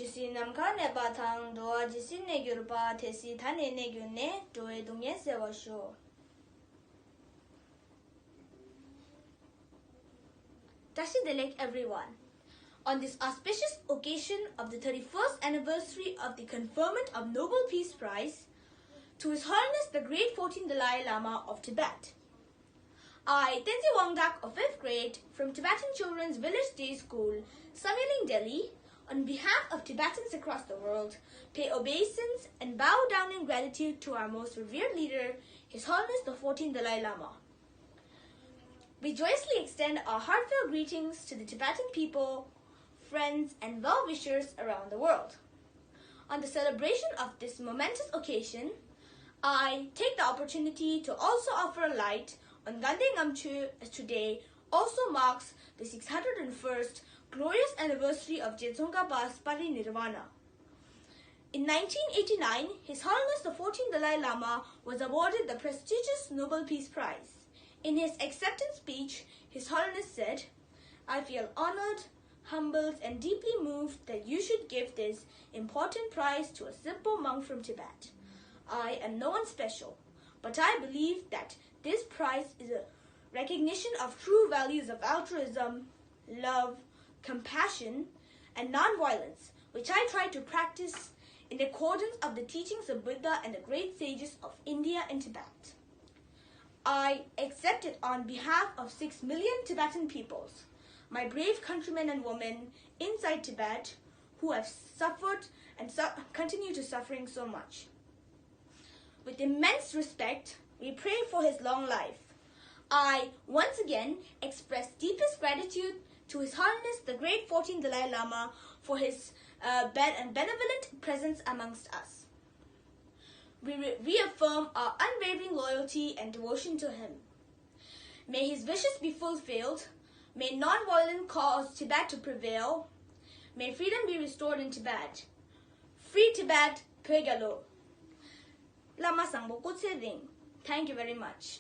Jisi namka ne batang doa jisi ne gyurpa tesi thane ne gyune doe dungye sewa sho. Tashi Delek everyone. On this auspicious occasion of the 31st anniversary of the conferment of Nobel Peace Prize to His Holiness the Great 14th Dalai Lama of Tibet, I, Tenzin Wangdak of 5th grade from Tibetan Children's Village Day School, Samyeling, Delhi, on behalf of Tibetans across the world, pay obeisance and bow down in gratitude to our most revered leader, His Holiness the 14th Dalai Lama. We joyously extend our heartfelt greetings to the Tibetan people, friends, and well-wishers around the world. On the celebration of this momentous occasion, I take the opportunity to also offer a light on Gande Ngamchu, as today also marks the 601st glorious anniversary of Jetsonga Ba's parinirvana. In 1989, His Holiness the 14th Dalai Lama was awarded the prestigious Nobel Peace Prize. In his acceptance speech, His Holiness said, "I feel honored, humbled, and deeply moved that you should give this important prize to a simple monk from Tibet. I am no one special, but I believe that this prize is a recognition of true values of altruism, love, compassion, and non-violence, which I try to practice in accordance of the teachings of Buddha and the great sages of India and Tibet. I accept it on behalf of 6 million Tibetan peoples, my brave countrymen and women inside Tibet who have suffered and continue to suffering so much. With immense respect, we pray for his long life. I once again express deepest gratitude to His Holiness the Great 14th Dalai Lama for his benevolent presence amongst us. We reaffirm our unwavering loyalty and devotion to him. May his wishes be fulfilled. May non-violent cause Tibet to prevail. May freedom be restored in Tibet. Free Tibet, Pegalo. Lama Sangbo Kutse Ring. Thank you very much.